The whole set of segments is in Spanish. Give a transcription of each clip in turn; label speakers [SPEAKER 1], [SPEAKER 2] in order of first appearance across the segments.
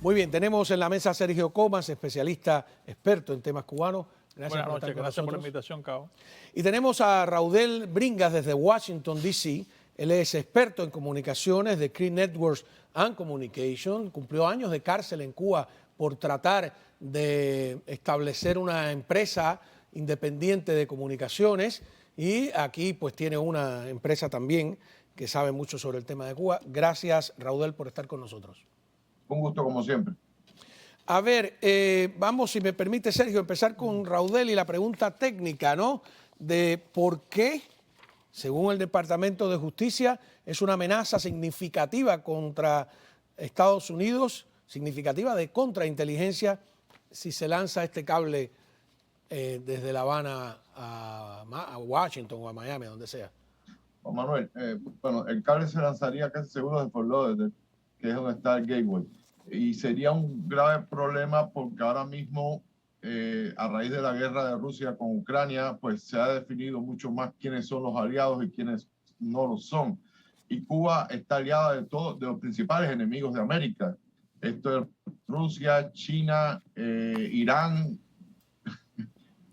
[SPEAKER 1] Muy bien, tenemos en la mesa a Sergio Comas, especialista, experto en temas cubanos.
[SPEAKER 2] Buenas noches, gracias por la invitación, Cabo.
[SPEAKER 1] Y tenemos a Raudel Bringas desde Washington, D.C. Él es experto en comunicaciones de Cree Networks and Communication. Cumplió años de cárcel en Cuba por tratar de establecer una empresa independiente de comunicaciones. Y aquí pues tiene una empresa también que sabe mucho sobre el tema de Cuba. Gracias, Raudel, por estar con nosotros.
[SPEAKER 3] Un gusto como siempre.
[SPEAKER 1] A ver, vamos, si me permite, Sergio, empezar con Raudel y la pregunta técnica, ¿no? De por qué, según el Departamento de Justicia, es una amenaza significativa contra Estados Unidos, significativa de contrainteligencia, si se lanza este cable desde La Habana a Washington o a Miami, donde sea.
[SPEAKER 3] Juan Manuel, bueno, el cable se lanzaría casi seguro de Fort Lauderdale, que es donde está el Gateway. Y sería un grave problema porque ahora mismo, a raíz de la guerra de Rusia con Ucrania, pues se ha definido mucho más quiénes son los aliados y quiénes no lo son. Y Cuba está aliada de todos, de los principales enemigos de América. Esto es Rusia, China, Irán.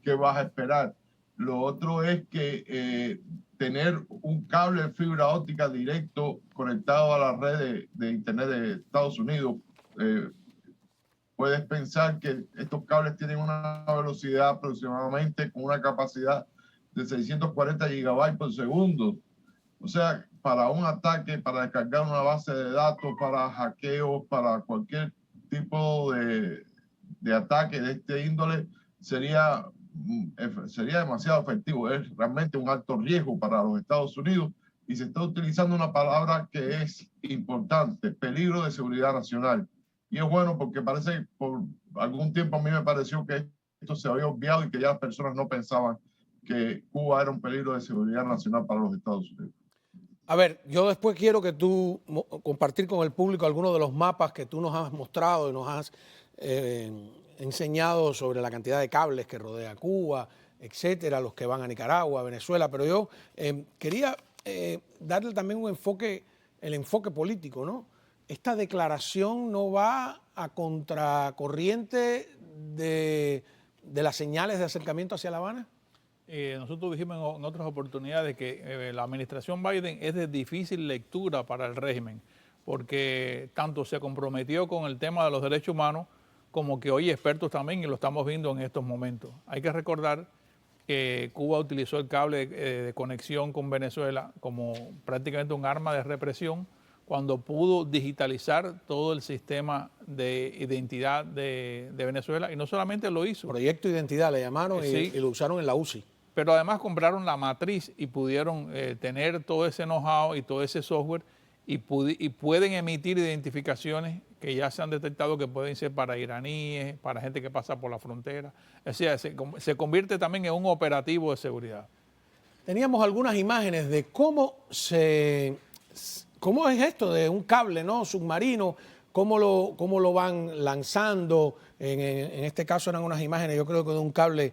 [SPEAKER 3] ¿Qué vas a esperar? Lo otro es que tener un cable de fibra óptica directo conectado a la red de Internet de Estados Unidos, puedes pensar que estos cables tienen una velocidad aproximadamente con una capacidad de 640 gigabytes por segundo. O sea, para un ataque, para descargar una base de datos, para hackeos, para cualquier tipo de ataque de este índole, sería demasiado efectivo. Es realmente un alto riesgo para los Estados Unidos y se está utilizando una palabra que es importante: peligro de seguridad nacional. Y es bueno porque parece que por algún tiempo a mí me pareció que esto se había obviado y que ya las personas no pensaban que Cuba era un peligro de seguridad nacional para los Estados Unidos.
[SPEAKER 1] A ver, yo después quiero que tú compartir con el público algunos de los mapas que tú nos has mostrado y nos has enseñado sobre la cantidad de cables que rodea Cuba, etcétera, los que van a Nicaragua, Venezuela, pero yo quería darle también un enfoque, el enfoque político, ¿no? Esta declaración no va a contracorriente de las señales de acercamiento hacia La Habana.
[SPEAKER 2] Nosotros dijimos en otras oportunidades que la administración Biden es de difícil lectura para el régimen, porque tanto se comprometió con el tema de los derechos humanos, como que hoy expertos también, y lo estamos viendo en estos momentos. Hay que recordar que Cuba utilizó el cable de conexión con Venezuela como prácticamente un arma de represión, cuando pudo digitalizar todo el sistema de identidad de Venezuela, y no solamente lo hizo.
[SPEAKER 1] Proyecto Identidad le llamaron
[SPEAKER 2] Sí.
[SPEAKER 1] y lo usaron en la UCI.
[SPEAKER 2] Pero además compraron la matriz y pudieron tener todo ese know-how y todo ese software y pueden emitir identificaciones que ya se han detectado que pueden ser para iraníes, para gente que pasa por la frontera. O sea, se convierte también en un operativo de seguridad.
[SPEAKER 1] Teníamos algunas imágenes de cómo es esto de un cable, ¿no? Submarino, cómo lo van lanzando. En este caso eran unas imágenes, yo creo que de un cable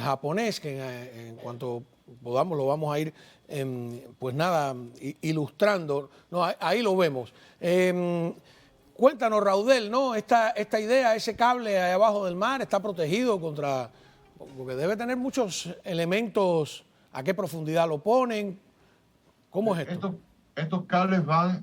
[SPEAKER 1] japonés, que en cuanto podamos lo vamos a ir, pues nada, ilustrando. No, ahí lo vemos. Cuéntanos, Raudel, ¿no? Esta idea, ese cable ahí abajo del mar está protegido contra, porque debe tener muchos elementos. ¿A qué profundidad lo ponen? ¿Cómo es esto?
[SPEAKER 3] Estos cables van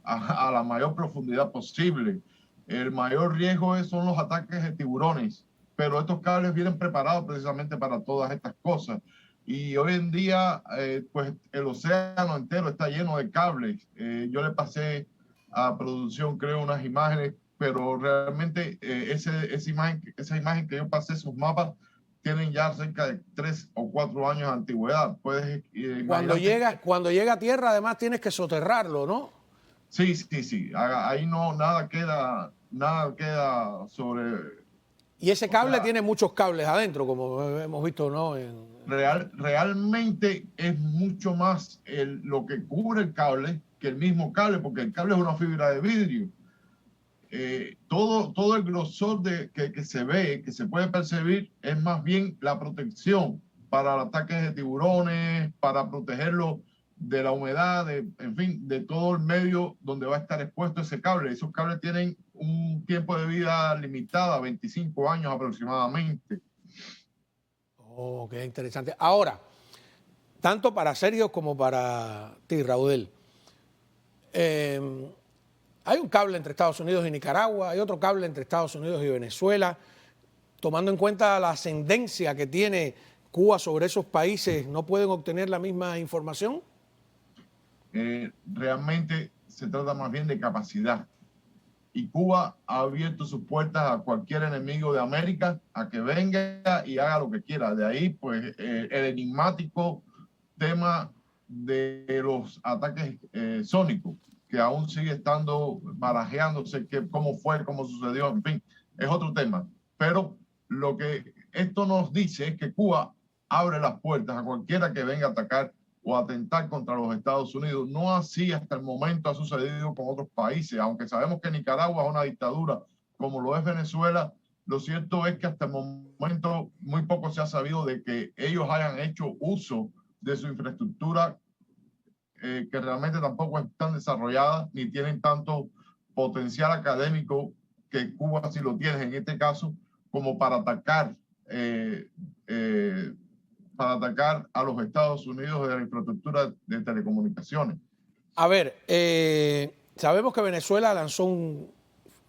[SPEAKER 3] a la mayor profundidad posible. El mayor riesgo son los ataques de tiburones, pero estos cables vienen preparados precisamente para todas estas cosas. Y hoy en día, pues el océano entero está lleno de cables. Yo le pasé a producción, creo, unas imágenes, pero realmente esa imagen que yo pasé, esos mapas, tienen ya cerca de 3 o 4 años de antigüedad. Puedes
[SPEAKER 1] cuando llega a tierra, además tienes que soterrarlo, ¿no?
[SPEAKER 3] Sí. Ahí no nada queda sobre.
[SPEAKER 1] Y ese cable tiene muchos cables adentro, como hemos visto, ¿no?
[SPEAKER 3] Realmente es mucho más lo que cubre el cable que el mismo cable, porque el cable es una fibra de vidrio. Todo el grosor que se ve, que se puede percibir, es más bien la protección para ataques de tiburones, para protegerlo de la humedad, en fin, de todo el medio donde va a estar expuesto ese cable. Esos cables tienen un tiempo de vida limitada, 25 años aproximadamente.
[SPEAKER 1] Oh, qué interesante. Ahora, tanto para Sergio como para ti, Raudel, hay un cable entre Estados Unidos y Nicaragua, hay otro cable entre Estados Unidos y Venezuela. Tomando en cuenta la ascendencia que tiene Cuba sobre esos países, ¿no pueden obtener la misma información?
[SPEAKER 3] Realmente se trata más bien de capacidad. Y Cuba ha abierto sus puertas a cualquier enemigo de América a que venga y haga lo que quiera. De ahí, pues, el enigmático tema de los ataques sónicos, que aún sigue estando barajeándose, cómo fue, cómo sucedió, en fin, es otro tema. Pero lo que esto nos dice es que Cuba abre las puertas a cualquiera que venga a atacar o atentar contra los Estados Unidos. No así hasta el momento ha sucedido con otros países, aunque sabemos que Nicaragua es una dictadura como lo es Venezuela. Lo cierto es que hasta el momento muy poco se ha sabido de que ellos hayan hecho uso de su infraestructura, que realmente tampoco es tan desarrollada ni tienen tanto potencial académico, que Cuba sí lo tiene en este caso, como para atacar a los Estados Unidos de la infraestructura de telecomunicaciones.
[SPEAKER 1] A ver, sabemos que Venezuela lanzó un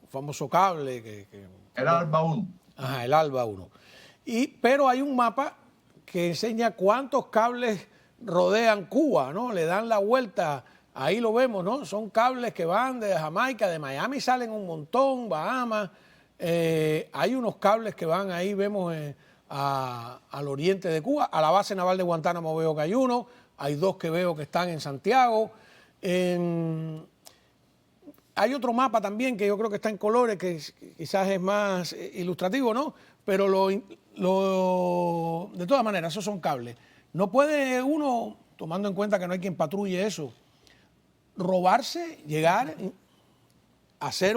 [SPEAKER 1] famoso cable.
[SPEAKER 3] El ALBA 1.
[SPEAKER 1] Ajá, el ALBA 1. Pero hay un mapa que enseña cuántos cables rodean Cuba, ¿no? Le dan la vuelta, ahí lo vemos, ¿no? Son cables que van de Jamaica, de Miami salen un montón, Bahamas. Hay unos cables que van ahí, vemos al oriente de Cuba, a la base naval de Guantánamo veo que hay uno, hay dos que veo que están en Santiago. Hay otro mapa también que yo creo que está en colores, que quizás es más ilustrativo, ¿no? Pero de todas maneras, esos son cables. No puede uno, tomando en cuenta que no hay quien patrulle eso, robarse, llegar, hacer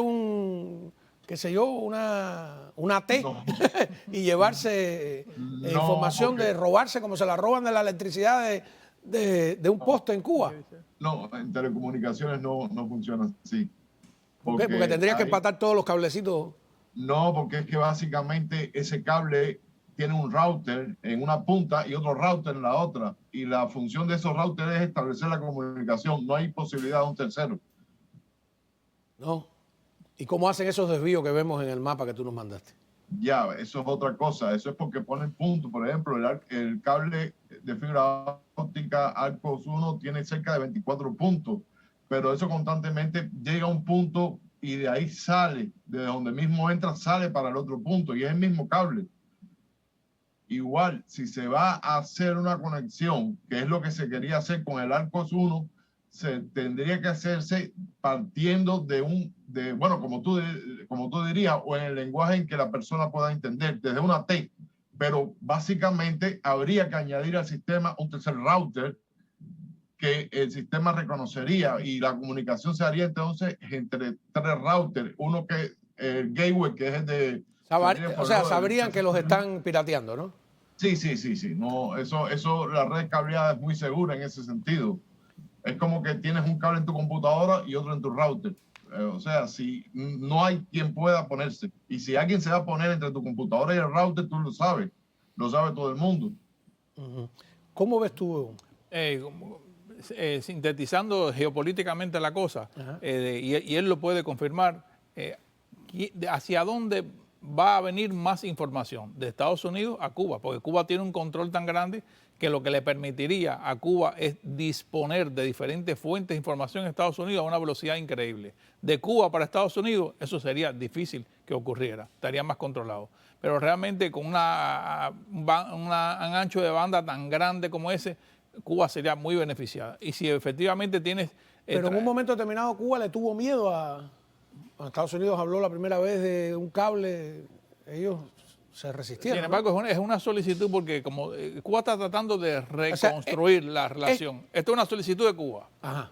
[SPEAKER 1] qué sé yo, una T
[SPEAKER 3] No.
[SPEAKER 1] y llevarse información de robarse como se la roban de la electricidad de un poste en Cuba.
[SPEAKER 3] No, en telecomunicaciones no funciona así.
[SPEAKER 1] ¿Por qué? Porque tendrías que empatar todos los cablecitos.
[SPEAKER 3] No, porque es que básicamente ese cable tiene un router en una punta y otro router en la otra. Y la función de esos routers es establecer la comunicación. No hay posibilidad de un tercero.
[SPEAKER 1] No. ¿Y cómo hacen esos desvíos que vemos en el mapa que tú nos mandaste?
[SPEAKER 3] Ya, eso es otra cosa. Eso es porque ponen puntos. Por ejemplo, el cable de fibra óptica Arcos 1 tiene cerca de 24 puntos. Pero eso constantemente llega a un punto y de ahí sale, de donde mismo entra, sale para el otro punto. Y es el mismo cable. Igual, si se va a hacer una conexión, que es lo que se quería hacer con el Arcos 1, se tendría que hacerse partiendo bueno, como tú dirías, o en el lenguaje en que la persona pueda entender, desde una T. Pero básicamente habría que añadir al sistema un tercer router que el sistema reconocería y la comunicación se haría entonces entre tres routers. Uno que el gateway, que es el de...
[SPEAKER 1] O sea, sabrían que los están pirateando, ¿no?
[SPEAKER 3] Sí. No, eso, la red cableada es muy segura en ese sentido. Es como que tienes un cable en tu computadora y otro en tu router. O sea, si no hay quien pueda ponerse. Y si alguien se va a poner entre tu computadora y el router, tú lo sabes todo el mundo.
[SPEAKER 1] ¿Cómo ves tú?
[SPEAKER 2] Sintetizando geopolíticamente la cosa, y él lo puede confirmar, ¿hacia dónde va a venir más información? De Estados Unidos a Cuba, porque Cuba tiene un control tan grande que lo que le permitiría a Cuba es disponer de diferentes fuentes de información en Estados Unidos a una velocidad increíble. De Cuba para Estados Unidos, eso sería difícil que ocurriera, estaría más controlado. Pero realmente con un ancho de banda tan grande como ese, Cuba sería muy beneficiada. Y si efectivamente tienes...
[SPEAKER 1] Pero en un momento determinado Cuba le tuvo miedo cuando Estados Unidos habló la primera vez de un cable, ellos se resistieron.
[SPEAKER 2] Sin embargo, ¿no? Es una solicitud porque como Cuba está tratando de reconstruir la relación. Esto es una solicitud de Cuba.
[SPEAKER 1] Ajá.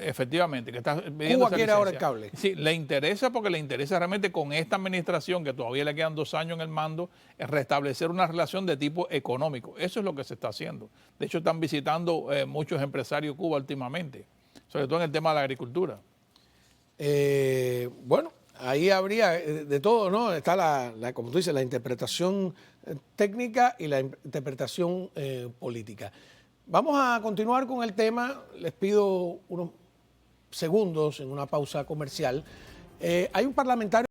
[SPEAKER 2] efectivamente, que está pidiendo
[SPEAKER 1] Cuba
[SPEAKER 2] esa
[SPEAKER 1] quiere ahora el
[SPEAKER 2] licencia.
[SPEAKER 1] cable.
[SPEAKER 2] Sí, le interesa porque le interesa realmente con esta administración, que todavía le quedan 2 años en el mando, restablecer una relación de tipo económico. Eso es lo que se está haciendo. De hecho, están visitando muchos empresarios Cuba últimamente, sobre todo en el tema de la agricultura.
[SPEAKER 1] Bueno, ahí habría de todo, ¿no? Está como tú dices, la interpretación técnica y la interpretación política. Vamos a continuar con el tema. Les pido unos segundos en una pausa comercial. Hay un parlamentario